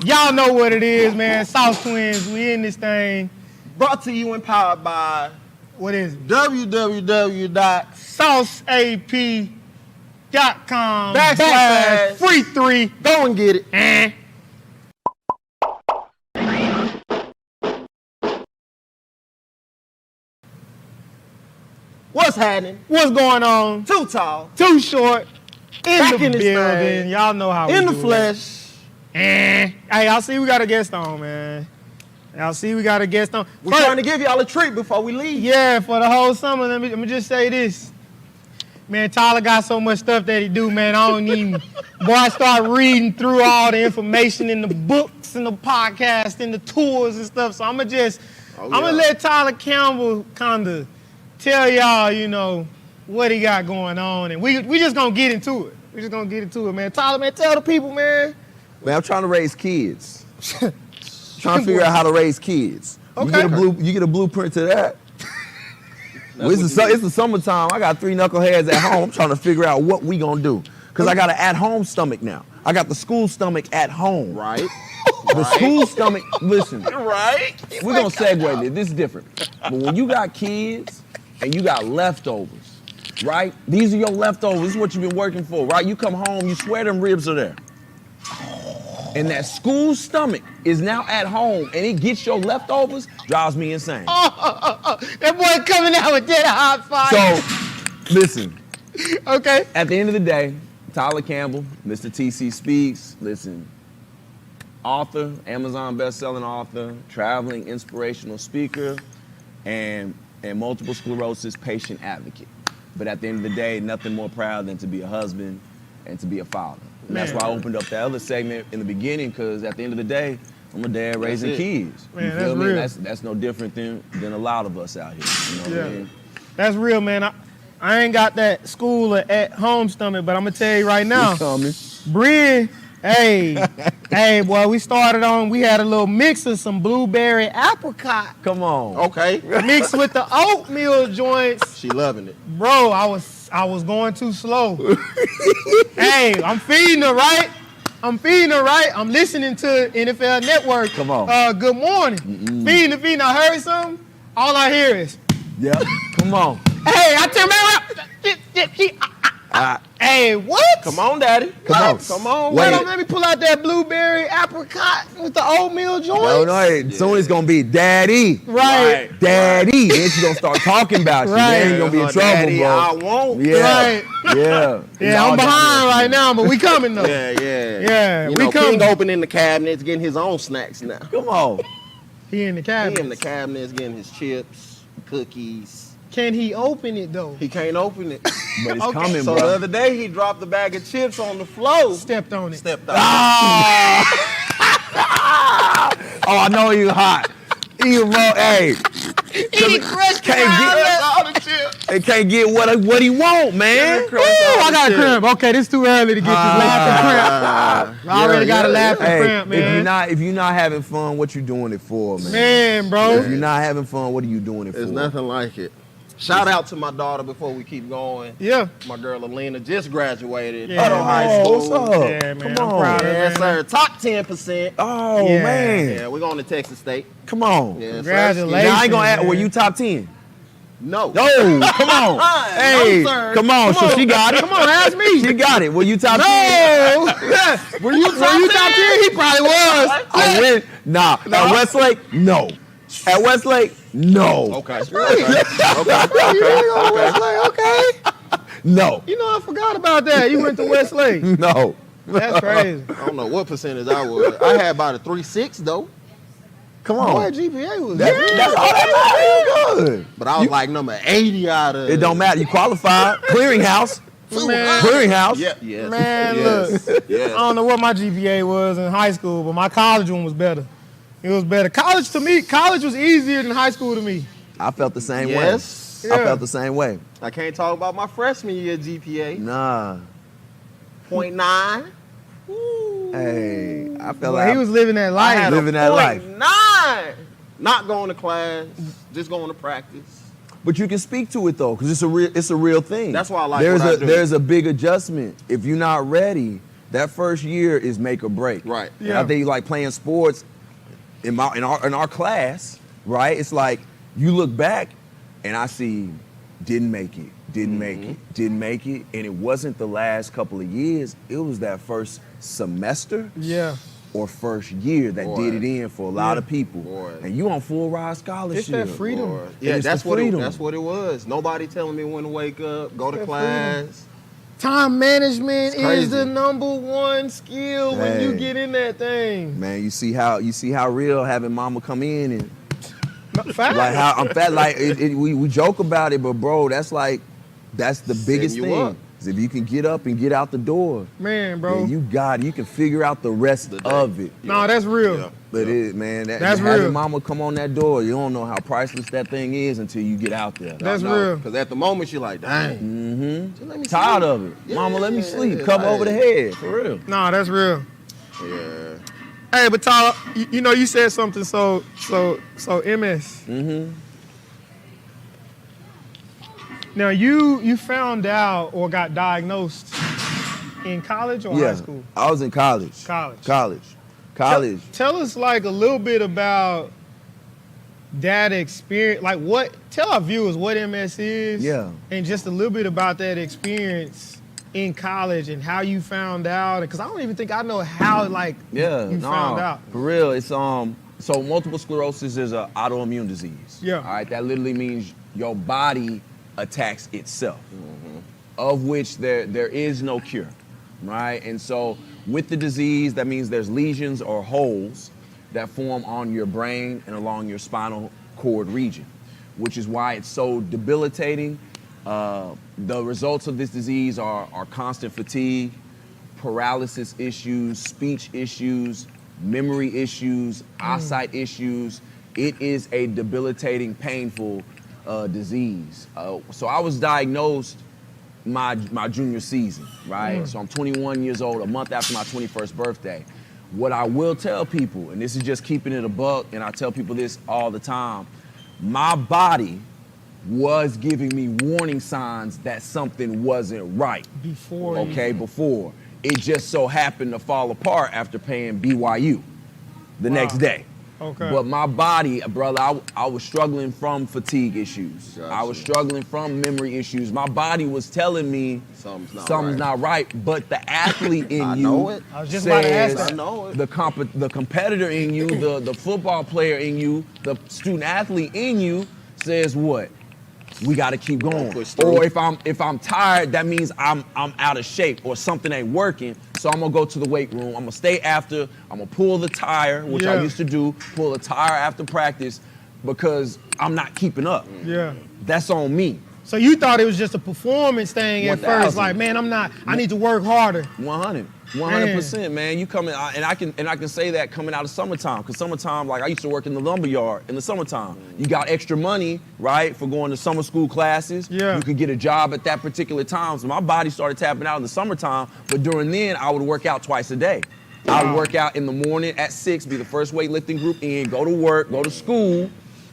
Y'all know what it is, man. Sauce Twins, we in this thing. Brought to you and powered by What is it? www.sauceap.com/free3. Go and get it. What's happening? What's going on? Too tall. Too short. Back In in the this building. thing. Y'all know how we In do the flesh. Hey, y'all see we got a guest on, man. Y'all see we got a guest on. We're trying to give y'all a treat before we leave. Yeah, for the whole summer. Let me just say this. Man, Tyler got so much stuff that he do, man. I don't even. Boy, I start reading through all the information in the books and the podcast and the tours and stuff. So I'm gonna let Tyler Campbell kind of tell y'all, you know, what he got going on, and we just gonna get into it. We just gonna get into it, man. Tyler, man, tell the people, man. Man, I'm trying to raise kids. Trying to figure out how to raise kids. Okay. You get a blueprint to that. Well, it's the summertime. I got 3 knuckleheads at home. I'm trying to figure out what we gonna do. Because I got an at-home stomach now. I got the school stomach at home. Right. The school stomach, listen. Right. We're gonna segue this. This is different. But when you got kids and you got leftovers, right? These are your leftovers. This is what you've been working for, right? You come home, you swear them ribs are there. And that school stomach is now at home and it gets your leftovers, drives me insane. That boy coming out with that hot fire. So, listen. Okay. At the end of the day, Tyler Campbell, Mr. TC Speaks, listen, author, Amazon best-selling author, traveling inspirational speaker, and multiple sclerosis patient advocate. But at the end of the day, nothing more proud than to be a husband and to be a father. And that's why I opened up the other segment in the beginning, because at the end of the day, I'm a dad raising kids. Man, you that's feel me? real. That's no different than a lot of us out here. You know what I mean? That's real, man. I ain't got that school or at home stomach, but I'm gonna tell you right now. You coming. Bree, hey, boy, we had a little mix of some blueberry apricot Come on. Okay. mixed with the oatmeal joints. She loving it. Bro, I was going too slow. Hey, I'm feeding her, right? I'm listening to NFL Network. Come on. Good morning. Feeding. I heard something. All I hear is, Yep. Come on. hey, I tell man, hey, what? Come on, Daddy. Come on. Wait, Wait. let me pull out that blueberry apricot with the oatmeal joints. No, hey, soon it's gonna be Daddy. Right. Daddy. Then she's gonna start talking about you. Right. Then you're gonna be in trouble, Daddy, bro. I won't. Yeah. Right. Yeah. Yeah, I'm behind right now, but we coming though. Yeah. Yeah, You we know, coming. King opening the cabinets, getting his own snacks now. Come on. He in the He cabinet. in the cabinets, getting his chips, cookies. Can he open it though? He can't open it. But it's Okay. coming, So bro. the other day, he dropped a bag of chips on the floor. Stepped on it. Stepped out. Oh, I know you hot. You hey. He crushed all the chips. It can't get what he want, man. Ooh, I got a cramp. Okay, this is too early to get this laughing cramp. I already got a laughing Hey, cramp, man. if you're not having fun, what you doing it for, man? Man, bro. If you're not having fun, what are you doing it There's for? nothing like it. Shout out to my daughter before we keep going. Yeah. My girl Alina just graduated. Yeah. Out of high Oh, school. what's up? Yeah, man. Come I'm on. proud of her, Yes, man. sir. Top 10%. Oh, Yeah. man. Yeah, we're going to Texas State. Come on. Yes, sir. Congratulations. Now, I ain't gonna ask, man. were you top 10? No. No, come on. Hey, No, sir. come on. So she got it. Come on, ask me. She got it. Were you top 10? No. Were you top 10? He probably was. I win. Nah. At Westlake, no. At Westlake, no. Okay. Okay. No. You know, I forgot about that. You went to Westlake. No. That's crazy. I don't know what percentage I was. I had about a 3.6 though. Come Boy, on. GPA was That's all that matters. You good. But I was like number 80 out of. It don't matter. You qualified. Clearinghouse. Man. Clearinghouse. Yeah. Yes. Man, yes. look. Yes. I don't know what my GPA was in high school, but my college one was better. It was better. College was easier than high school to me. I felt the same Yes. way. Yeah. I felt the same way. I can't talk about my freshman year GPA. Nah. 0.9. Hey, I felt Well, like he was living that I life. had living a that life. 0.9. Not going to class, just going to practice. But you can speak to it though, because it's a real thing. That's why I like there's what I a do. there's a big adjustment. If you're not ready, that first year is make or break. Right. And Yeah. I think like playing sports in our class, right? It's like you look back and I see didn't make it, didn't make it, and it wasn't the last couple of years. It was that first semester. Yeah. Or first year that Boy. did it in for a lot of people. Boy. And you on full ride scholarship. It's that freedom. Boy. Yeah, It's that's the what freedom. that's what it was. Nobody telling me when to wake up, go to that class. Time management It's crazy. is the #1 skill when you Hey. get in that thing. Man, you see how real having mama come in and Fact. like how I'm fat. Like we joke about it, but bro, that's the biggest you thing. up. Is if you can get up and get out the door, Man, bro. man, you can figure out the rest The day. of it. No, that's real. Yeah. But it, man, That's having real. mama come on that door, you don't know how priceless that thing is until you get out there. That's real. Because at the moment you're like, dang. Mm-hmm. Let me Tired sleep. of it. Yeah, Mama, let me sleep. yeah, Cover like- over the head. For real. No, that's real. Yeah. Hey, but Tyler, you know, you said something so MS. Mm-hmm. Now you found out or got diagnosed in college or high school? I was in college. College. Tell us like a little bit about that experience. Like tell our viewers what MS is. Yeah. And just a little bit about that experience in college and how you found out. Because I don't even think I know how you found out. For real, it's so multiple sclerosis is an autoimmune disease. Yeah. All right, that literally means your body attacks itself, of which there is no cure, right? And so with the disease, that means there's lesions or holes that form on your brain and along your spinal cord region, which is why it's so debilitating. The results of this disease are constant fatigue, paralysis issues, speech issues, memory issues, eyesight issues. It is a debilitating, painful disease. So I was diagnosed my junior season, right? So I'm 21 years old, a month after my 21st birthday. What I will tell people, and this is just keeping it a buck, and I tell people this all the time, my body was giving me warning signs that something wasn't right. Before. It just so happened to fall apart after paying BYU the next day. Okay. But my body, brother, I was struggling from fatigue issues. Gotcha. I was struggling from memory issues. My body was telling me something's not right. But the athlete in I you know it. I was just about to ask says, that. I know it. the competitor in you, the football player in you, the student athlete in you says what? We got to keep going. Push through. Or if I'm tired, that means I'm out of shape or something ain't working. So I'm gonna go to the weight room. I'm gonna stay after. I'm gonna pull the tire, which I Yeah. used to do, pull the tire after practice because I'm not keeping up. Yeah. That's on me. So you thought it was just a performance thing at 1000. first, like, man, I need to work harder. 100%, man. You coming, and I can say that coming out of summertime, because summertime, like I used to work in the lumber yard in the summertime. You got extra money, right, for going to summer school classes. Yeah. You could get a job at that particular time. So my body started tapping out in the summertime, but during then I would work out twice a day. I would work out in the morning at 6, be the first weightlifting group in, go to work, go to school,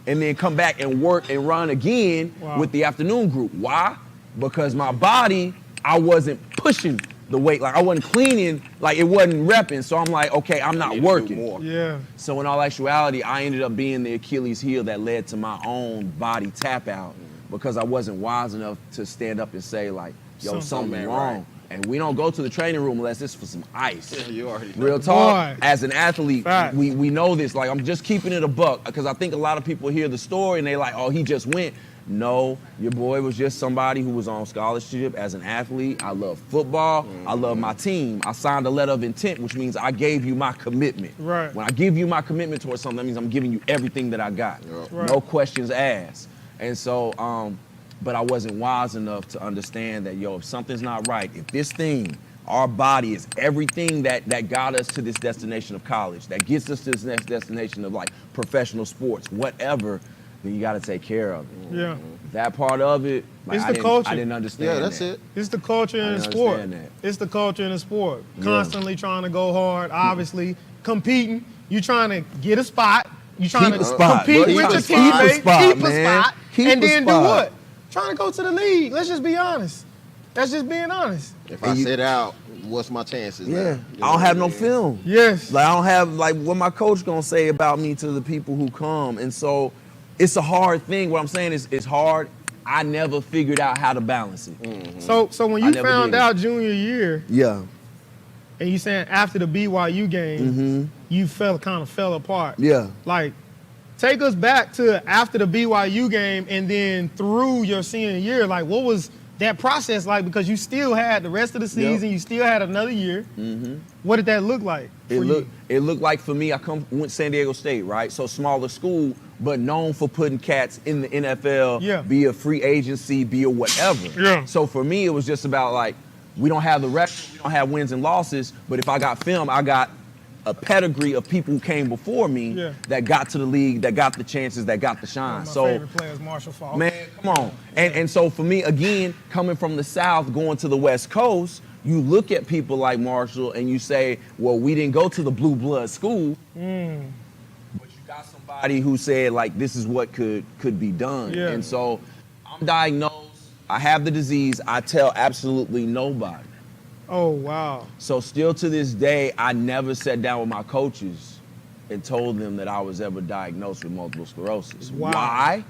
and then come back and work and run again with the afternoon group. Why? Because my body, I wasn't pushing the weight, like I wasn't cleaning, like it wasn't repping. So I'm like, okay, I'm not working. Yeah. So in all actuality, I ended up being the Achilles heel that led to my own body tap out because I wasn't wise enough to stand up and say like, yo, something ain't wrong. right. And we don't go to the training room unless it's for some ice. Yeah, you already know. Real talk, Boy. as an athlete, Fact. we know this. Like, I'm just keeping it a buck because I think a lot of people hear the story and they like, oh, he just went. No, your boy was just somebody who was on scholarship as an athlete. I love football. I love my team. I signed a letter of intent, which means I gave you my commitment. Right. When I give you my commitment towards something, that means I'm giving you everything that I got. Right. No questions asked. And so, but I wasn't wise enough to understand that, yo, if something's not right, if this thing, our body is everything that got us to this destination of college, that gets us to this next destination of like professional sports, whatever, then you got to take care of it. Yeah. That part of it, like, It's the culture. I didn't understand. Yeah, that's that. it. It's the culture in the didn't sport. understand that. It's the culture in the sport. Constantly trying to go hard, obviously competing. You trying to get a spot. You trying Keep to a spot, compete bro. with Keep your a spot. teammates. Keep a spot, Keep a man. spot. Keep And a then do spot. what? Trying to go to the league. Let's just be honest. That's just being honest. If I sit out, what's my chances? Yeah, now? You know I don't have what I no mean? film. Yes. Like I don't have like what my coach gonna say about me to the people who come, and so it's a hard thing. What I'm saying is it's hard. I never figured out how to balance it. Mm-hmm. So when I you never found did. out junior year, Yeah. and you saying after the BYU game, you kind of fell apart. Yeah. Like, take us back to after the BYU game and then through your senior year. Like, what was that process like? Because you still had the rest of the season, you still had another year. What did that look like for you? It looked like for me, went San Diego State, right? So smaller school, but known for putting cats in the NFL, be a free agency, be a whatever. Yeah. So for me, it was just about like, we don't have the record, we don't have wins and losses, but if I got film, I got a pedigree of people who came before me that got to the league, that got the chances, that got the shine. My favorite player is Marshall Faulk. Man, come on. And so for me, again, coming from the South, going to the West Coast, you look at people like Marshall and you say, well, we didn't go to the blue blood school, but you got somebody who said, like, this is what could be done. Yeah. And so I'm diagnosed, I have the disease, I tell absolutely nobody. Oh, wow. So still to this day, I never sat down with my coaches and told them that I was ever diagnosed with multiple sclerosis. Wow. Why?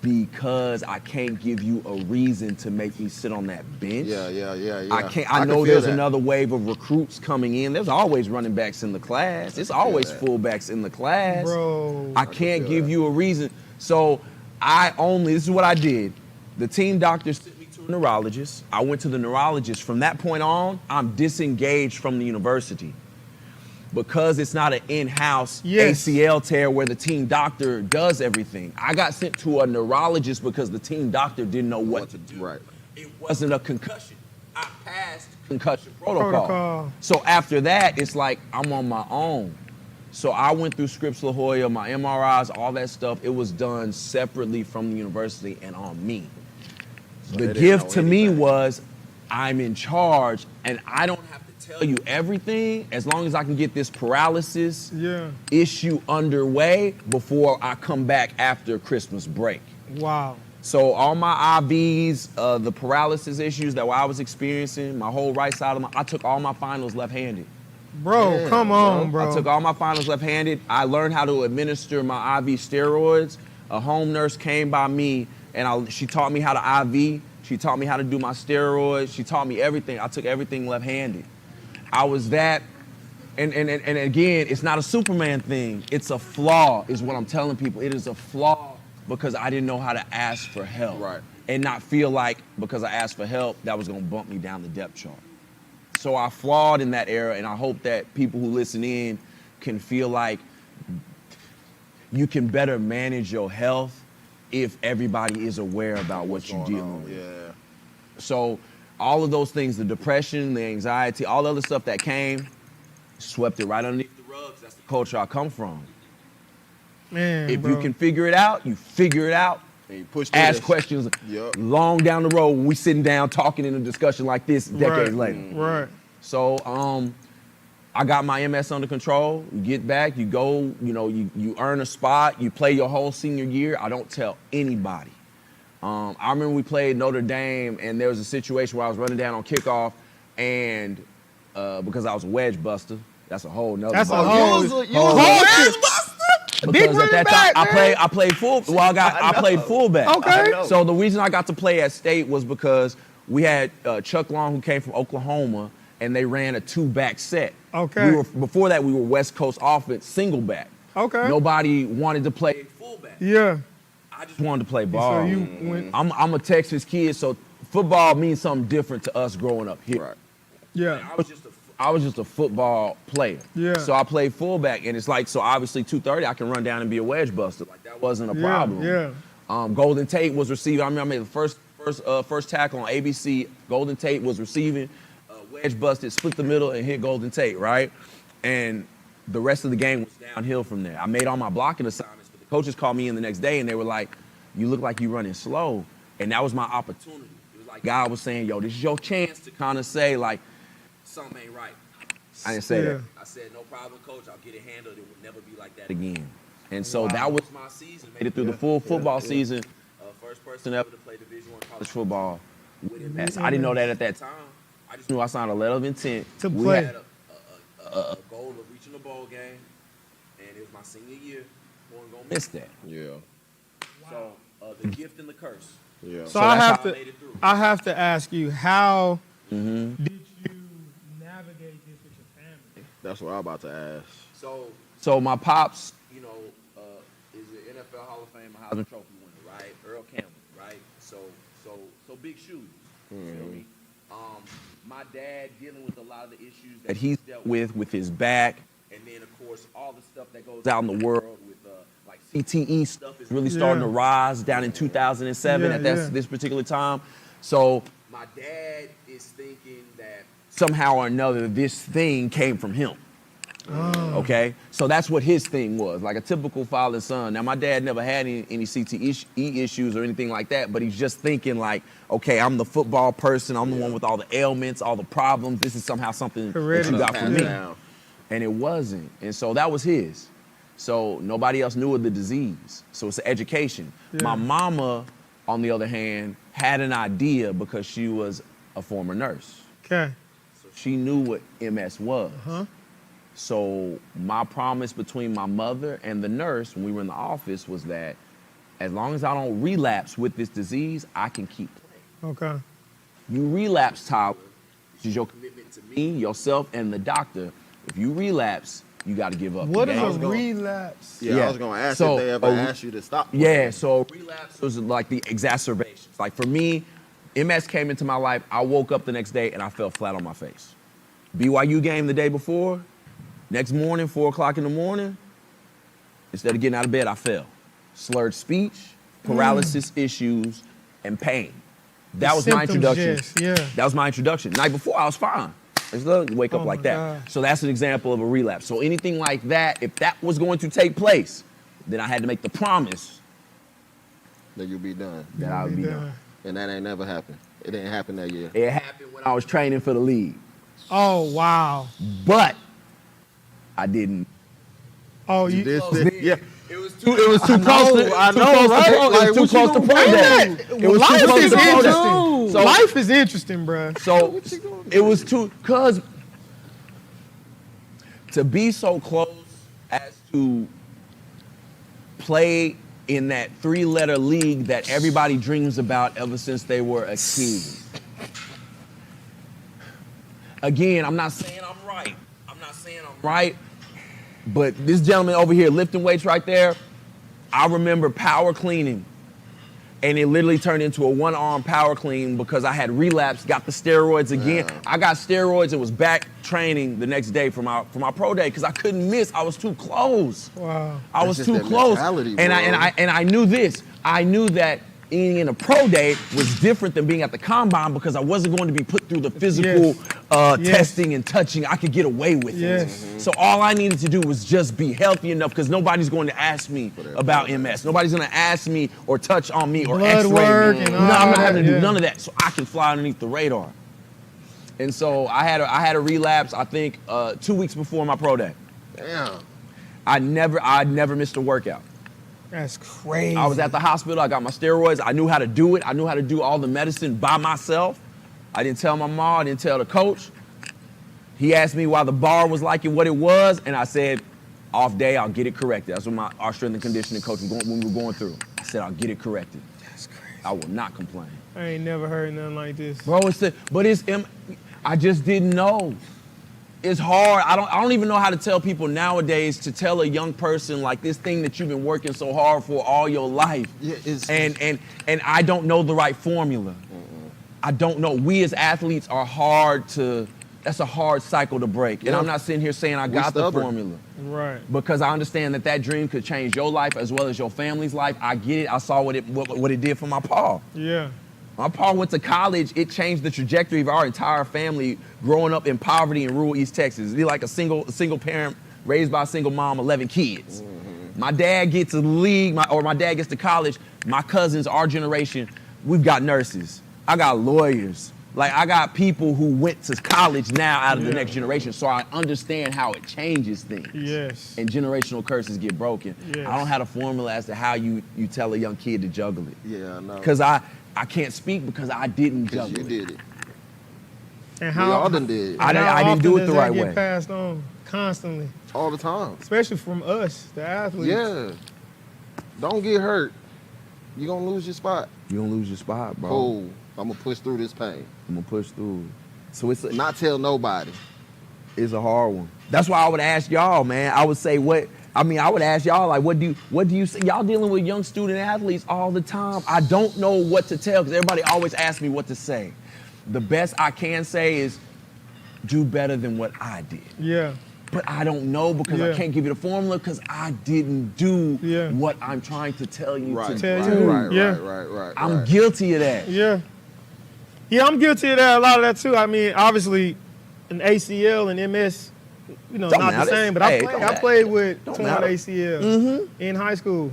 Because I can't give you a reason to make me sit on that bench. Yeah. I can't. I I can know feel there's that. another wave of recruits coming in. There's always running backs in the class. There's always fullbacks in the class. Bro. I can't give you a reason. So this is what I did. The team doctor sent me to a neurologist. I went to the neurologist. From that point on, I'm disengaged from the university. Because it's not an in-house ACL tear where the team doctor does everything. I got sent to a neurologist because the team doctor didn't know what to do. Right. It wasn't a concussion. I passed concussion protocol. So after that, it's like I'm on my own. So I went through Scripps La Jolla, my MRIs, all that stuff. It was done separately from the university and on me. So the gift to me was I'm in charge and I don't have to tell you everything as long as I can get this paralysis issue underway before I come back after Christmas break. Wow. So all my IVs, the paralysis issues that I was experiencing, my whole right side of I took all my finals left-handed. Bro, come on, bro. I took all my finals left-handed. I learned how to administer my IV steroids. A home nurse came by me and she taught me how to IV. She taught me how to do my steroids. She taught me everything. I took everything left-handed. I was that, and again, it's not a Superman thing. It's a flaw, is what I'm telling people. It is a flaw because I didn't know how to ask for help. Right. And not feel like because I asked for help, that was gonna bump me down the depth chart. So I flawed in that era, and I hope that people who listen in can feel like you can better manage your health if everybody is aware about what you're dealing with. Yeah. So all of those things, the depression, the anxiety, all the other stuff that came, swept it right underneath the rugs. That's the culture I come from. Man, if bro. you can figure it out, you figure it out. And you push Ask questions long down the road when we sitting down talking in a discussion like this decades later. Right. So I got my MS under control. You get back, you go, you earn a spot, you play your whole senior year. I don't tell anybody. I remember we played Notre Dame, and there was a situation where I was running down on kickoff, and because I was a wedge buster, that's a whole nother. That's a ball. whole wedge buster. Big Because at that running time, back, I played full. Well, I played fullback. Okay. So the reason I got to play at State was because we had Chuck Long, who came from Oklahoma, and they ran a 2-back set. Okay. Before that, we were West Coast offense, single back. Okay. Nobody wanted to play fullback. Yeah. I just wanted to play ball. So you went. I'm a Texas kid, so football means something different to us growing up here. Right. Yeah. I was just a football player. Yeah. So I played fullback, and it's like, so obviously 230, I can run down and be a wedge buster. Like that wasn't a problem. Yeah. Golden Tate was receiving. I remember I made the first tackle on ABC. Golden Tate was receiving, wedge busted, split the middle, and hit Golden Tate, right? And the rest of the game was downhill from there. I made all my blocking assignments, but the coaches called me in the next day, and they were like, you look like you're running slow. And that was my opportunity. It was like God was saying, yo, this is your chance to kind of say, like, something ain't right. I didn't say that. I said, no problem, coach. I'll get it handled. It would never be like that again. And so that was my season. Made it through the full football season. First person ever to play Division I college football. with MS. I didn't know that at that time. I just knew I signed a letter of intent. To we play. had a goal of reaching a bowl game, and it was my senior year. I wasn't going to miss that. Yeah. So the gift and the curse. Yeah. So that's I how have I to made it through. I have to ask you, how did you navigate this with your family? That's what I'm about to ask. So my pops, you know, is an NFL Hall of Fame, a Heisman Trophy winner, right? Earl Campbell, right? So big shoes. You feel me? My dad dealing with a lot of the issues that he's dealt with his back, and then of course all the stuff that goes out in the world with like CTE stuff is really starting to rise down in 2007 at this particular time. So my dad is thinking that somehow or another this thing came from him. Okay, so that's what his thing was, like a typical father and son. Now my dad never had any CTE issues or anything like that, but he's just thinking like, okay, I'm the football person, I'm the one with all the ailments, all the problems. This is somehow something that you got from me, and it wasn't. And so that was his. So nobody else knew of the disease. So it's an education. My mama, on the other hand, had an idea because she was a former nurse. Okay. So she knew what MS was. So my promise between my mother and the nurse when we were in the office was that as long as I don't relapse with this disease, I can keep playing. Okay. You relapse, Tyler, this is your commitment to me, yourself, and the doctor. If you relapse, you got to give up. What is a relapse? Yeah, I was going to ask if they ever asked you to stop. Yeah, so relapse was like the exacerbations. Like for me, MS came into my life, I woke up the next day and I fell flat on my face. BYU game the day before, next morning, 4 o'clock in the morning, instead of getting out of bed, I fell. Slurred speech, paralysis issues, and pain. That was my introduction. That was my introduction. Night before, I was fine. I just wake up like that. God. So that's an example of a relapse. So anything like that, if that was going to take place, then I had to make the promise that you'll be done. That I would be done. And that ain't never happened. It didn't happen that year. It happened when I was training for the league. Oh, wow. But I didn't. Oh, you did? Yeah. It was too close to. I know, right? It was too close to pro day. It was too close to pro day. So life is interesting, bro. So it was too, cause to be so close as to play in that 3-letter league that everybody dreams about ever since they were a kid. Again, I'm not saying I'm right. Right? But this gentleman over here lifting weights right there, I remember power cleaning. And it literally turned into a 1-arm power clean because I had relapsed, got the steroids again. I got steroids and was back training the next day for my pro day because I couldn't miss. I was too close. Wow. I was too close. And I knew this. I knew that being in a pro day was different than being at the combine because I wasn't going to be put through the physical testing and touching. I could get away with it. So all I needed to do was just be healthy enough because nobody's going to ask me about MS. Nobody's going to ask me or touch on me or blood work x-ray me. and No, all I'm not that, having to do none of that. So I can fly underneath the radar. And so I had a relapse, I think, 2 weeks before my pro day. Damn. I never missed a workout. That's crazy. I was at the hospital. I got my steroids. I knew how to do it. I knew how to do all the medicine by myself. I didn't tell my mom. I didn't tell the coach. He asked me why the bar was like it, what it was, and I said, off day, I'll get it corrected. That's what our strength and conditioning coach was when we were going through. I said, I'll get it corrected. That's crazy. I will not complain. I ain't never heard nothing like this. Bro, I just didn't know. It's hard. I don't even know how to tell people nowadays to tell a young person like this thing that you've been working so hard for all your life. Yeah, and I don't know the right formula. I don't know. We as athletes are that's a hard cycle to break. And I'm not sitting here saying I got the formula. Right. Because I understand that dream could change your life as well as your family's life. I get it. I saw what it did for my pa. Yeah. My pa went to college. It changed the trajectory of our entire family growing up in poverty in rural East Texas. Be like a single parent raised by a single mom, 11 kids. My dad gets to the league, my dad gets to college. My cousins, our generation, we've got nurses. I got lawyers. Like I got people who went to college now out of the next generation. So I understand how it changes things. Yes. And generational curses get broken. Yes. I don't have a formula as to how you tell a young kid to juggle it. Yeah, I know. Because I can't speak because I didn't Because juggle you it. did it. And We all done did it. I how didn't do often it the does that right get way. passed on constantly, all the time. especially from us, the athletes. Yeah. Don't get hurt. You're going to lose your spot. You don't lose your spot, bro. Cool. I'm going to push through this pain. I'm gonna push through. So it's Not tell nobody. it's a hard one. That's why I would ask y'all, man. I would say I would ask y'all, like, what do you say? Y'all dealing with young student athletes all the time. I don't know what to tell because everybody always asks me what to say. The best I can say is do better than what I did. Yeah. But I don't know because I Yeah. can't give you the formula because I didn't do Yeah. what I'm trying to tell you Right, to Tell right, you. right, Yeah. right. I'm guilty of that. Yeah. Yeah, I'm guilty of that, a lot of that too. I mean, obviously, an ACL and MS, Don't not matter. the same, but Hey, I played with Don't torn matter. ACL in high school.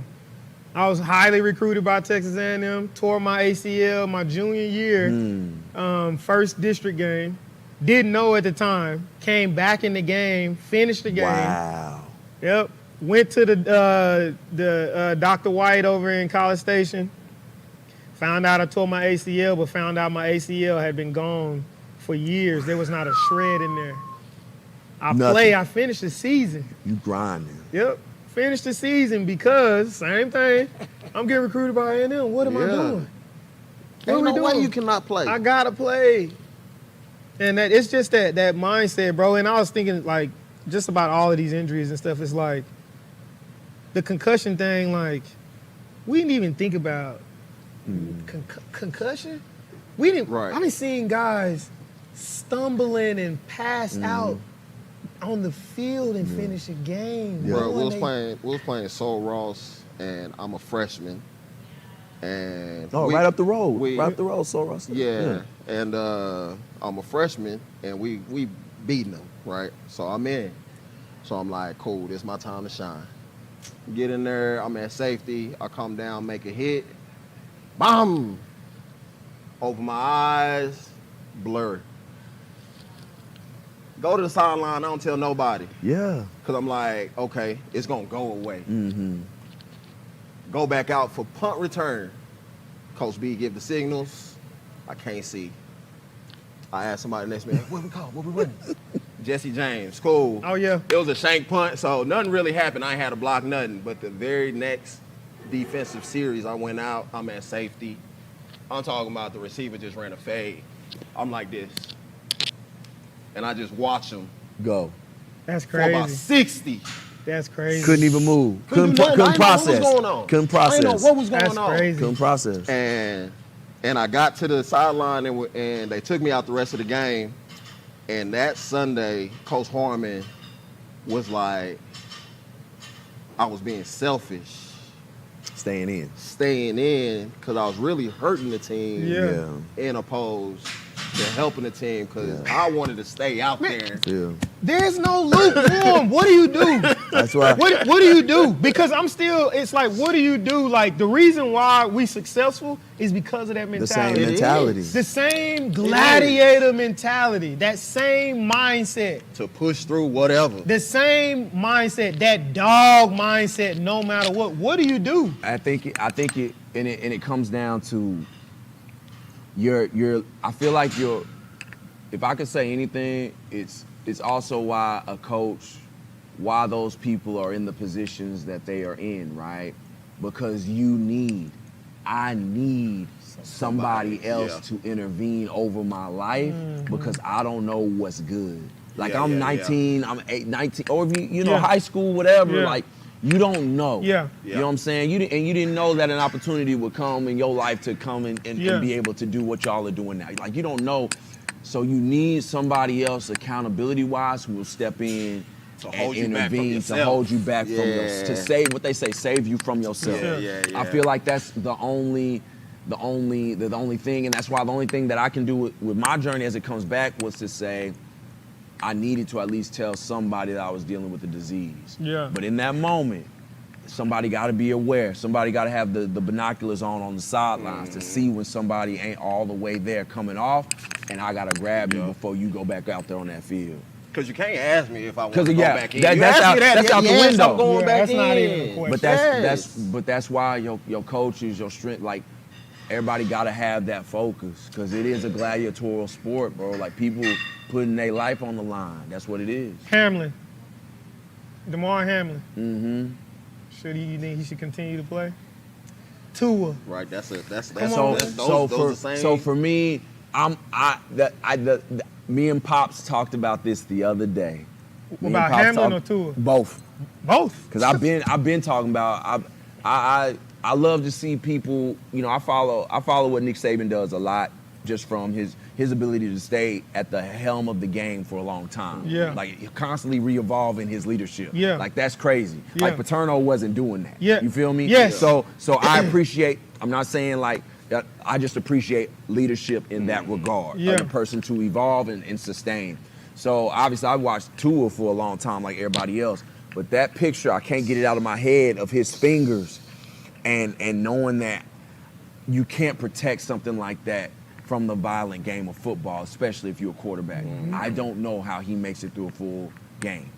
I was highly recruited by Texas A&M, tore my ACL my junior year, first district game. Didn't know at the time, came back in the game, finished the game. Wow. Yep. Went to the Dr. White over in College Station. Found out I tore my ACL, but found out my ACL had been gone for years. There was not a shred in there. Nothing. I finished the season. You grinding. Yep. Finished the season because, same thing, I'm getting recruited by A&M. What am I Yeah. doing? What Ain't we no way doing? you cannot play. I gotta play. And that it's just that mindset, bro. And I was thinking like just about all of these injuries and stuff. It's like the concussion thing, like, we didn't even think about concussion. We didn't Right. I've been seeing guys stumbling and pass out on the field and finish a game. Bro, knowing we was playing Soul Ross, and I'm a freshman. And Right up the road. we- Right up the road, so Russell. Yeah, and I'm a freshman, and we beating them, right? So I'm in. So I'm like, cool, this is my time to shine. Get in there, I'm at safety, I come down, make a hit, BAM! Open my eyes, blur. Go to the sideline, I don't tell nobody. Yeah. Cause I'm like, okay, it's gonna go away. Mm-hmm. Go back out for punt return. Coach B give the signals. I can't see. I asked somebody next to me, hey, what we call? What we running? Jesse James, cool. Oh, yeah. It was a shank punt, so nothing really happened. I ain't had to block nothing. But the very next defensive series, I went out. I'm at safety. I'm talking about the receiver just ran a fade. I'm like this. And I just watch him Go. That's for about crazy. 60. That's crazy. Couldn't even move. Couldn't do nothing. I ain't know what was going on. Couldn't I ain't know process. what was going That's on. crazy. Couldn't process. And I got to the sideline and they took me out the rest of the game. And that Sunday, Coach Harmon was like, I was being selfish, Staying in. staying in, because I was really hurting the team Yeah. in opposed to helping the team, because I wanted to stay out there. Yeah. There's no lukewarm. What do you do? That's why. What do you do? Because it's like, what do you do? Like, the reason why we successful is because of that The same mentality. mentality. The same gladiator mentality, that same mindset, To push through whatever. the same mindset, that dog mindset, no matter what. What do you do? I think it comes down to I feel like if I could say anything, it's also why why those people are in the positions that they are in, right? Because I need somebody else to intervene over my life because I don't know what's good. Like Yeah, I'm yeah, 19, I'm 19, or if you know, Yeah. high school, whatever, Yeah. like you don't know. Yeah. You know what I'm saying? You didn't know that an opportunity would come in your life to come and Yeah. be able to do what y'all are doing now. Like you don't know. So you need somebody else accountability-wise who will step in To and hold you back from intervene to yourself. hold you back from Yeah. to save what they say, save you from yourself. Yeah. I feel like that's the only thing, and that's why the only thing that I can do with my journey as it comes back was to say I needed to at least tell somebody that I was dealing with the disease. Yeah. But in that moment, somebody got to be aware. Somebody got to have the binoculars on the sidelines to see when somebody ain't all the way there coming off, and I got to grab you before you go back out there on that field. Because you can't ask me if I want 'Cause, to go yeah, back in. that- You that's ask out- me that, that's out the yes, window. I'm going Yeah, back that's in. not even a question. But Yes. that's why your coaches, your strength, like everybody gotta have that focus because it is a gladiatorial sport, bro. Like people putting their life on the line. That's what it is. Hamlin. DeMar Hamlin. Mm-hmm. You think he should continue to play? Tua. Right. That's those So the same. so for me, me and Pops talked about this the other day. Me About and Pops Hamlin or Tua? Both. Both. Because I've been talking about I love to see people, you know, I follow what Nick Saban does a lot just from his ability to stay at the helm of the game for a long time. Yeah. Like constantly re-evolving his leadership. Yeah. Like that's crazy. Yeah. Like Paterno wasn't doing that. Yeah. You feel me? Yes. So I appreciate, I'm not saying like, I just appreciate leadership in that regard. Yeah. Of the person to evolve and sustain. So obviously I watched Tua for a long time like everybody else. But that picture, I can't get it out of my head of his fingers and knowing that you can't protect something like that from the violent game of football, especially if you're a quarterback. I don't know how he makes it through a full game.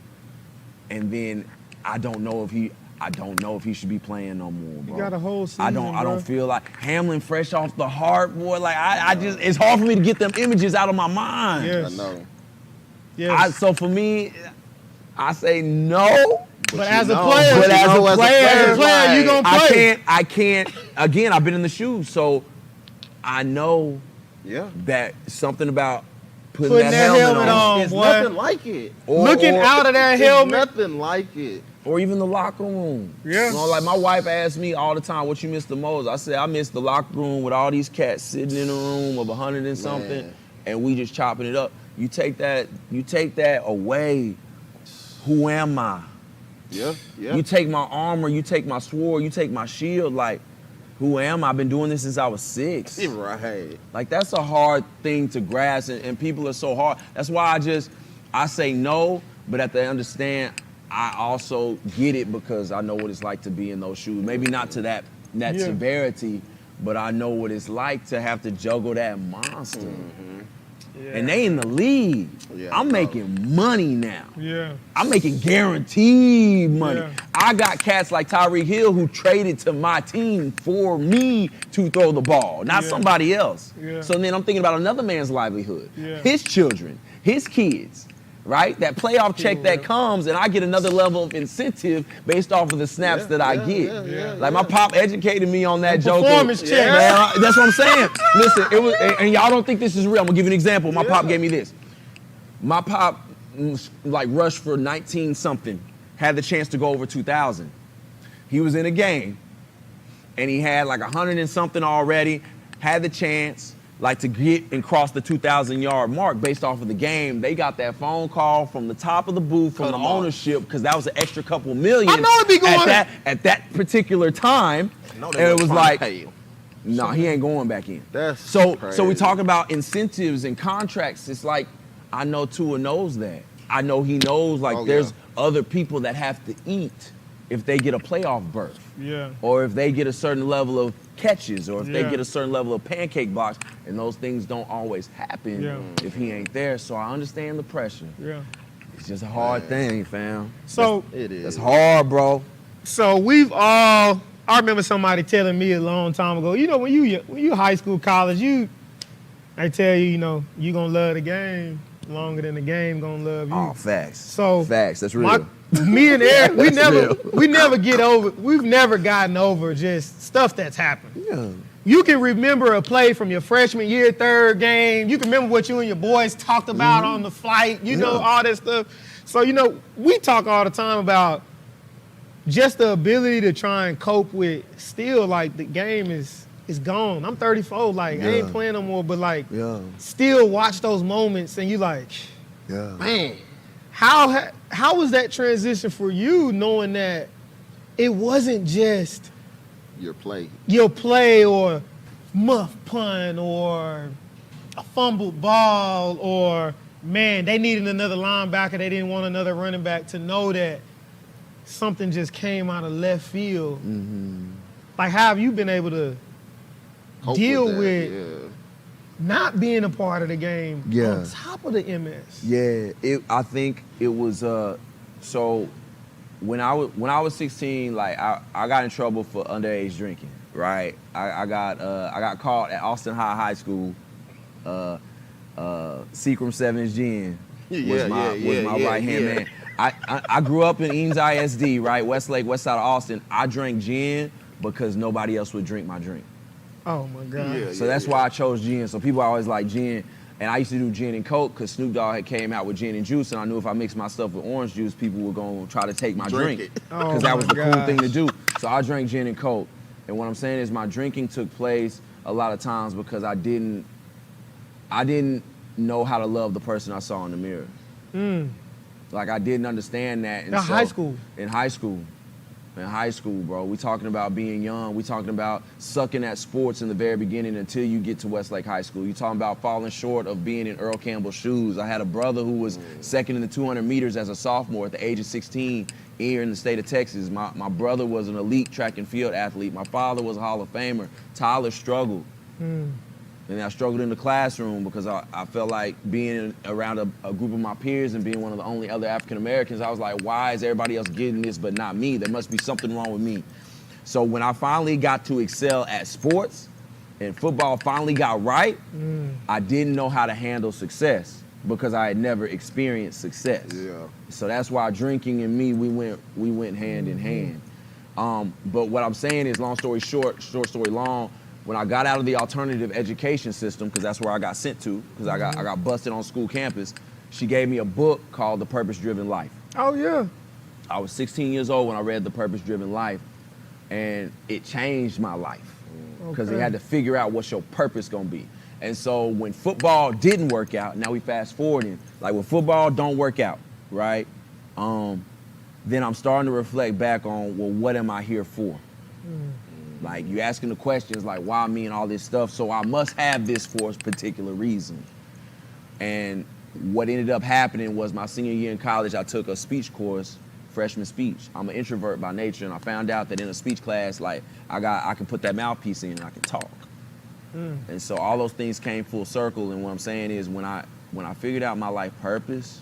And then I don't know if he should be playing no more, bro. You got a whole season, I don't feel like Hamlin fresh off the heart, boy. Like I just it's hard for me to get them images out of my mind. Yes. I know. Yes. So for me, I say no. But as a player, you gonna play. I can't. Again, I've been in the shoes, so I know Yeah. that something about putting Putting that that helmet helmet on. It's boy. nothing like it. Looking out of that It's helmet. nothing like it. or even the locker room. Yeah. You know, like my wife asks me all the time, what you miss the most? I say, I miss the locker room with all these cats sitting in a room of 100 and something, Man. and we just chopping it up. You take that away, who am I? Yeah, yeah. You take my armor, you take my sword, you take my shield, like, who am I? I've been doing this since I was 6. Right. Like, that's a hard thing to grasp, and people are so hard. That's why I say no, but at the understand, I also get it because I know what it's like to be in those shoes. Maybe not to that Yeah. severity, but I know what it's like to have to juggle that monster. Mm-hmm. Yeah. And they in the league. Yeah, I'm bro. making money now. Yeah. I'm making guaranteed money. Yeah. I got cats like Tyreek Hill who traded to my team for me to throw the ball, not Yeah. somebody else. Yeah. So then I'm thinking about another man's livelihood, Yeah. his children, his kids, right? That playoff check that Yeah. comes, and I get another level of incentive based off of the snaps that I get. Like my pop educated me on that joke. performance check. Man, that's what I'm saying. Listen, it was, and y'all don't think this is real. I'm gonna give you an example. My pop gave me this. My pop, like, rushed for 19 something, had the chance to go over 2,000. He was in a game, and he had like 100 and something already, had the chance, like, to get and cross the 2,000-yard mark based off of the game. They got that phone call from the top of the booth from the ownership because that was an extra couple million. I know it be going at that particular time. No, And it was like, pay him. no, he ain't going back in. That's So crazy. we talk about incentives and contracts. It's like, I know Tua knows that. I know he knows, like, Oh, there's yeah. other people that have to eat if they get a playoff berth, Yeah. or if they get a certain level of catches, or if they Yeah. get a certain level of pancake blocks, and those things don't always happen Yeah. if he ain't there. So I understand the pressure. Yeah. It's just a hard thing, fam. So It is. That's hard, bro. we've all. I remember somebody telling me a long time ago. You know, when you high school, college, they tell you, you know, you gonna love the game longer than the game gonna love you. Oh, facts. So Facts. That's real. Me and Eric, That's we never get over. We've never gotten over just stuff that's happened. Yeah. You can remember a play from your freshman year, third game. You can remember what you and your boys talked about on the flight. You know, all that stuff. So, you know, we talk all the time about just the ability to try and cope with still, like, the game is gone. I'm 34, like, I ain't playing no more, but, like, still watch those moments and you like, man, how was that transition for you, knowing that it wasn't just Your play. your play or muff punt or a fumbled ball or, man, they needed another linebacker, they didn't want another running back, to know that something just came out of left field. Like, how have you been able to Cope deal that, with not being a part of the game on top of the MS? Yeah, I think it was so when I was 16, like I got in trouble for underage drinking. right? I got caught at Austin High School. Seacrum 7's gin was my right hand man. I grew up in Eames ISD, right? Westlake, west side of Austin. I drank gin because nobody else would drink my drink. Oh my God. Yeah, So that's why I chose gin. So people always like gin. And I used to do gin and Coke because Snoop Dogg had came out with gin and juice, and I knew if I mixed my stuff with orange juice, people were going to try to take my drink. Because that was the cool thing to do. So I drank gin and Coke. And what I'm saying is my drinking took place a lot of times because I didn't know how to love the person I saw in the mirror. Like I didn't understand that. And high school. In high school, bro. We talking about being young. We talking about sucking at sports in the very beginning until you get to Westlake High School. You talking about falling short of being in Earl Campbell's shoes. I had a brother who was second in the 200 meters as a sophomore at the age of 16 here in the state of Texas. My brother was an elite track and field athlete. My father was a Hall of Famer. Tyler struggled. And I struggled in the classroom because I felt like being around a group of my peers and being one of the only other African Americans, I was like, why is everybody else getting this but not me? There must be something wrong with me. So when I finally got to excel at sports and football finally got right, I didn't know how to handle success because I had never experienced success. Yeah. So that's why drinking and me, we went hand in hand. But what I'm saying is, long story short story long, when I got out of the alternative education system, because that's where I got sent to, because I got busted on school campus, she gave me a book called The Purpose-Driven Life. Oh yeah. I was 16 years old when I read The Purpose-Driven Life, and it changed my life because it had to figure out what's your purpose gonna be. And so when football didn't work out, now we fast forwarding, like when football don't work out, right? Then I'm starting to reflect back on, well, what am I here for? Like, you asking the questions like, why me and all this stuff, so I must have this for a particular reason. And what ended up happening was my senior year in college, I took a speech course, freshman speech. I'm an introvert by nature, and I found out that in a speech class, like, I can put that mouthpiece in and I can talk. And so all those things came full circle, and what I'm saying is when I figured out my life purpose,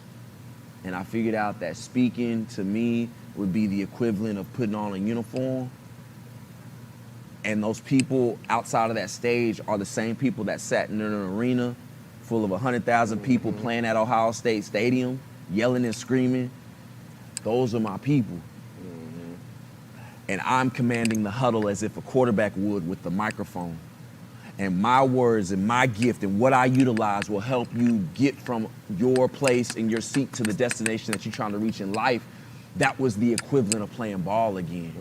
and I figured out that speaking to me would be the equivalent of putting on a uniform, and those people outside of that stage are the same people that sat in an arena full of 100,000 people playing at Ohio State Stadium, yelling and screaming. Those are my people. And I'm commanding the huddle as if a quarterback would with the microphone. And my words and my gift and what I utilize will help you get from your place and your seat to the destination that you're trying to reach in life. That was the equivalent of playing ball again.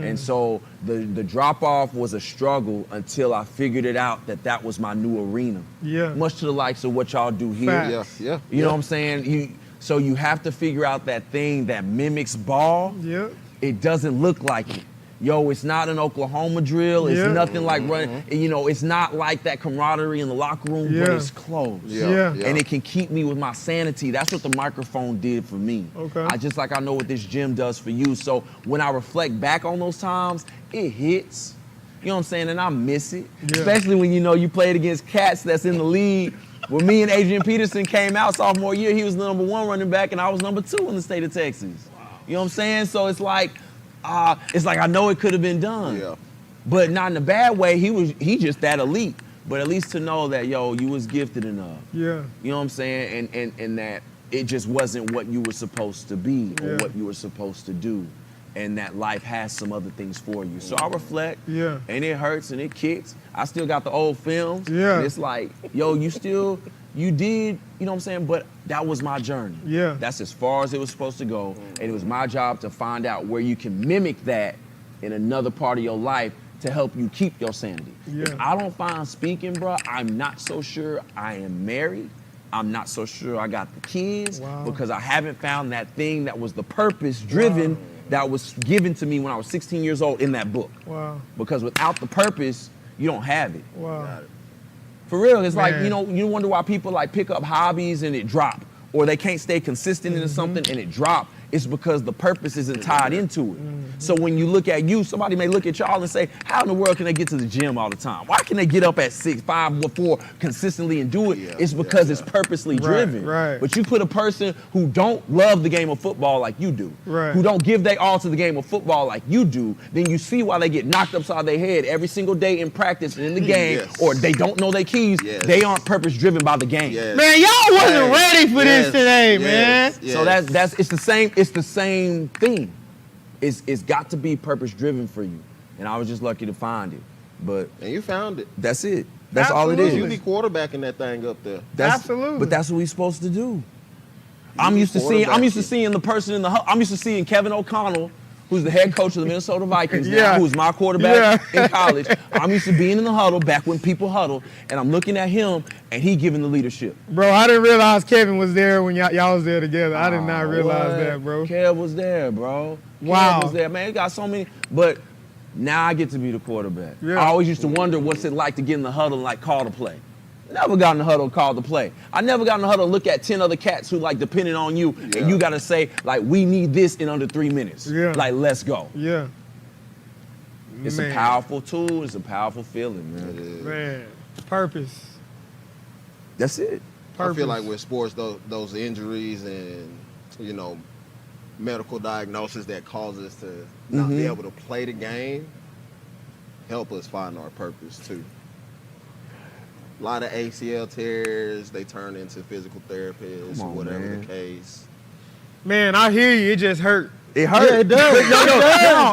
And so the drop-off was a struggle until I figured it out that was my new arena. Yeah. Much to the likes of what y'all do here. Facts. Yeah. You know what I'm saying? So you have to figure out that thing that mimics ball. Yeah. It doesn't look like it. Yo, it's not an Oklahoma drill. It's nothing like running. You know, it's not like that camaraderie in the locker room, but it's close. Yeah. And it can keep me with my sanity. That's what the microphone did for me. Okay. I know what this gym does for you. So when I reflect back on those times, it hits. You know what I'm saying? And I miss it. Yeah. Especially when you played against cats that's in the league. When me and Adrian Peterson came out sophomore year, he was the number 1 running back and I was number 2 in the state of Texas. Wow. You know what I'm saying? So it's like I know it could have been done. Yeah. But not in a bad way. He just that elite. But at least to know that, yo, you was gifted enough. Yeah. You know what I'm saying? And that it just wasn't what you were supposed to be or what you were supposed to do. And that life has some other things for you. So I reflect. Yeah. And it hurts and it kicks. I still got the old films. Yeah. And it's like, yo, you did, you know what I'm saying? But that was my journey. Yeah. That's as far as it was supposed to go. And it was my job to find out where you can mimic that in another part of your life to help you keep your sanity. Yeah. If I don't find speaking, bro, I'm not so sure I am married. I'm not so sure I got the kids because I haven't found that thing that was the purpose driven that was given to me when I was 16 years old in that book. Wow. Because without the purpose, you don't have it. Wow. For real, it's Man. like, you wonder why people like pick up hobbies and it drop, or they can't stay consistent into something and it drop. it's because the purpose isn't tied into it. So when you look at you, somebody may look at y'all and say, how in the world can they get to the gym all the time? Why can they get up at 6, 5, or 4 consistently and do it? It's because it's purposely driven. Right. But you put a person who don't love the game of football like you do, who don't give their all to the game of football like you do, then you see why they get knocked upside their head every single day in practice and in the game, or they don't know their keys. They aren't purpose driven by the game. Man, y'all wasn't ready for this today, man. So it's the same thing. It's got to be purpose driven for you. And I was just lucky to find it. And you found it. That's it. That's all it is. You be quarterbacking that thing up there. Absolutely. But that's what we're supposed to do. I'm used to seeing the person in the I'm used to seeing Kevin O'Connell, who's the head coach of the Minnesota Vikings now, who's my quarterback in college. I'm used to being in the huddle back when people huddle, and I'm looking at him, and he giving the leadership. Bro, I didn't realize Kevin was there when y'all was there together. I did not realize that, bro. Kev was there, bro. Wow. Kev was there. Man, he got so many. But now I get to be the quarterback. Yeah. I always used to wonder what's it like to get in the huddle and like call the play. Never got in the huddle and called the play. I never got in the huddle and look at 10 other cats who like depending on you, and you got to say like, we need this in under 3 minutes. Like, let's go. It's a powerful tool. It's a powerful feeling, man. Man, purpose. That's it. I feel like with sports, those injuries and, medical diagnosis that cause us to not be able to play the game, help us find our purpose too. A lot of ACL tears, they turn into physical therapists or whatever the case. Man, I hear you. It just hurt. It hurts. Yeah, it does.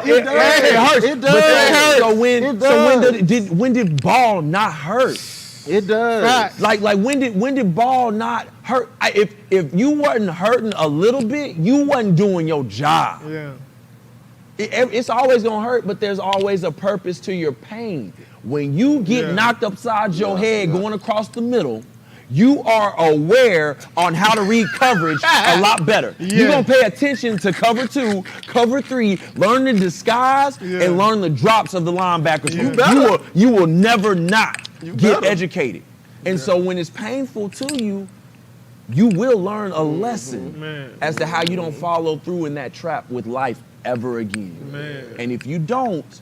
It hurts. It does. So when did ball not hurt? It does. Like when did ball not hurt? If you wasn't hurting a little bit, you wasn't doing your job. Yeah. It's always gonna hurt, but there's always a purpose to your pain. When you get knocked upside your head going across the middle, you are aware on how to read coverage a lot better. You're gonna pay attention to cover 2, cover 3, learn the disguise, and learn the drops of the linebackers. You will never not get educated. And so when it's painful to you, you will learn a lesson as to how you don't follow through in that trap with life ever again. And if you don't,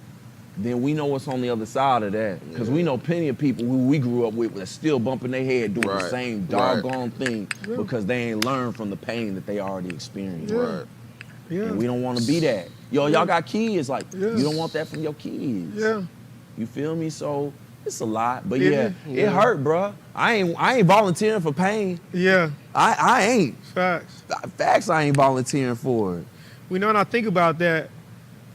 then we know what's on the other side of that. Because we know plenty of people who we grew up with that's still bumping their head doing the same doggone thing because they ain't learned from the pain that they already experienced. And we don't want to be that. Y'all got kids, like, you don't want that from your kids. You feel me? So it's a lot. But it hurt, bro. I ain't volunteering for pain. I ain't. Facts I ain't volunteering for it. When I think about that,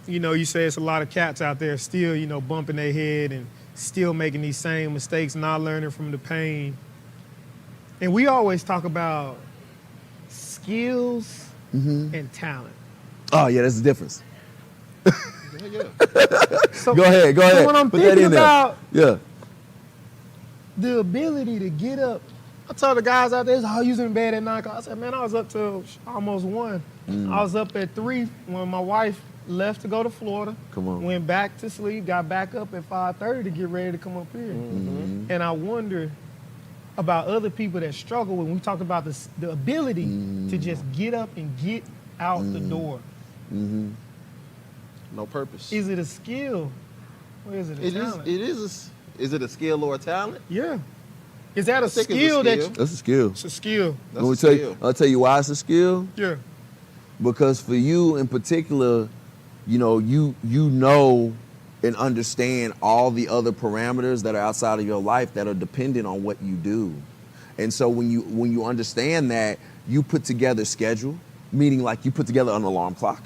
you say it's a lot of cats out there still, bumping their head and still making these same mistakes, not learning from the pain. And we always talk about skills and talent. Oh, yeah, that's the difference. So, go ahead. So when I'm thinking about the ability to get up, I told the guys out there, I was in bed at 9 o'clock. I said, man, I was up till almost 1. I was up at 3 when my wife left to go to Florida. Went back to sleep, got back up at 5:30 to get ready to come up here. And I wonder about other people that struggle when we talk about the ability to just get up and get out the door. No purpose. Is it a skill or is it a talent? Is it a skill or a talent? Yeah. Is that a skill that That's a skill. It's a skill. I'll tell you why it's a skill. Yeah. Because for you in particular, you know and understand all the other parameters that are outside of your life that are dependent on what you do. And so when you understand that, you put together schedule, meaning like you put together an alarm clock.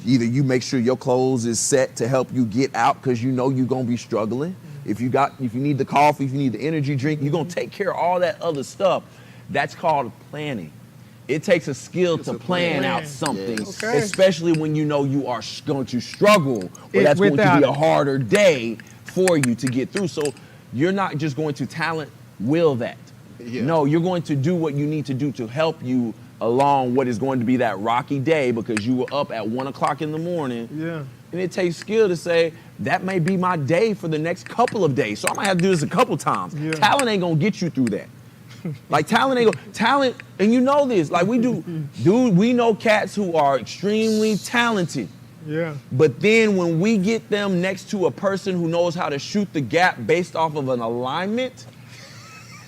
Either you make sure your clothes is set to help you get out because you know you're gonna be struggling. If you need the coffee, if you need the energy drink, you're gonna take care of all that other stuff. That's called planning. It takes a skill to plan out something, especially when you know you are going to struggle, or that's going to be a harder day for you to get through. So you're not just going to talent will that. No, you're going to do what you need to do to help you along what is going to be that rocky day because you were up at 1 o'clock in the morning. And it takes skill to say, that may be my day for the next couple of days. So I might have to do this a couple times. Talent ain't going to get you through that. Like talent ain't talent, and you know this. Like we we know cats who are extremely talented. Yeah. But then when we get them next to a person who knows how to shoot the gap based off of an alignment,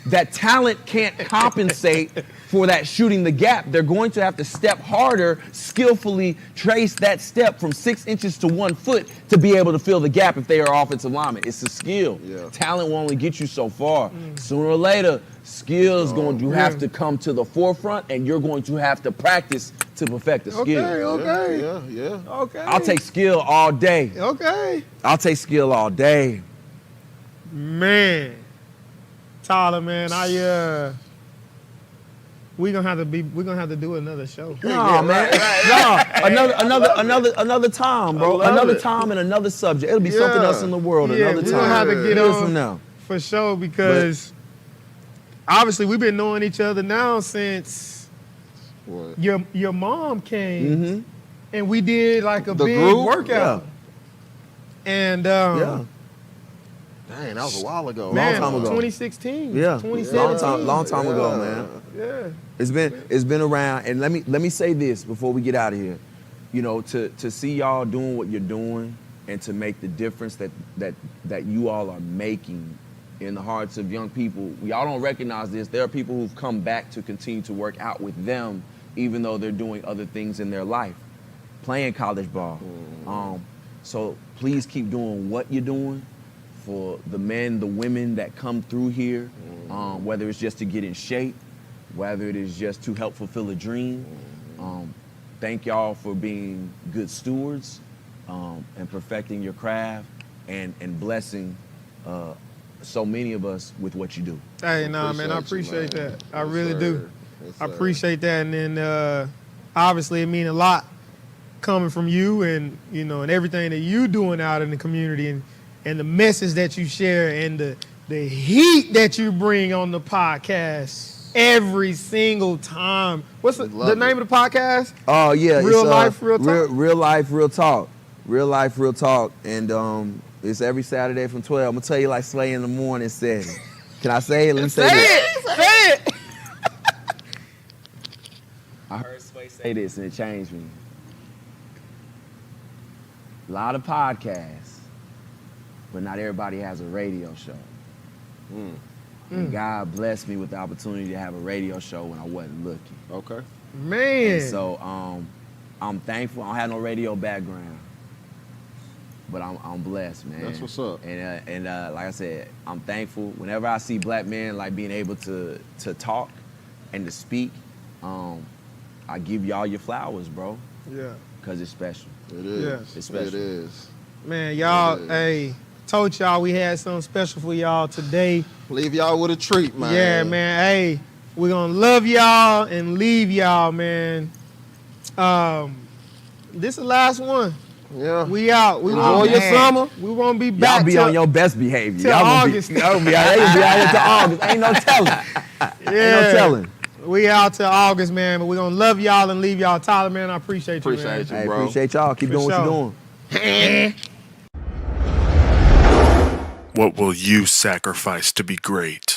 that talent can't compensate for that shooting the gap. They're going to have to step harder, skillfully trace that step from 6 inches to 1 foot to be able to fill the gap if they are offensive linemen. It's a skill. Yeah. Talent will only get you so far. Sooner or later, skill is going to have to come to the forefront, and you're going to have to practice to perfect the skill. Okay. Yeah. Okay. I'll take skill all day. Okay. I'll take skill all day. Man. Tyler, man, we're gonna have to do another show. No, man. No, another time, bro. Another time and another subject. It'll be something else in the world another time. We're gonna have to get years on from now. For sure, because obviously we've been knowing each other now since your mom came, and we did like a big workout. And dang, that was a while ago. Man, long time ago. 2016. Yeah. 2017. Long time ago, man. Yeah. It's been around, and let me say this before we get out of here. You know, to see y'all doing what you're doing and to make the difference that you all are making in the hearts of young people. Y'all don't recognize this. There are people who've come back to continue to work out with them, even though they're doing other things in their life, playing college ball. So please keep doing what you're doing for the men, the women that come through here, whether it's just to get in shape, whether it is just to help fulfill a dream. Thank y'all for being good stewards and perfecting your craft and blessing so many of us with what you do. Hey, man, I appreciate that. I really do. I appreciate that. And then obviously it means a lot coming from you and, and everything that you doing out in the community and the message that you share and the heat that you bring on the podcast every single time. What's the name of the podcast? Oh, yeah. Real Lyfe Reel Talk? Real Lyfe Reel Talk. Real Lyfe Reel Talk. And it's every Saturday from 12. I'm going to tell you like Slay in the Morning said. Can I say it? Let me say Say it. I heard Sway say this and it changed me. A lot of podcasts, but not everybody has a radio show. And God blessed me with the opportunity to have a radio show when I wasn't looking. Okay. Man. And so I'm thankful. I don't have no radio background, but I'm blessed, man. That's what's up. And like I said, I'm thankful. Whenever I see black men like being able to talk and to speak, I give y'all your flowers, bro. Yeah. Because it's special. It is. Yeah. It's special. It is. Man, y'all, told y'all we had something special for y'all today. Leave y'all with a treat, man. Yeah, man. Hey, we're going to love y'all and leave y'all, man. This is the last one. Yeah. We out. We Enjoy your summer. We won't be back Y'all be on your best behavior. till Y'all August. Y'all be out here till August. Ain't no telling. Ain't no telling. We out till August, man. But we're going to love y'all and leave y'all. Tyler, man, I appreciate you, man. Appreciate you, Hey, bro. appreciate y'all. Keep doing what you're doing. What will you sacrifice to be great?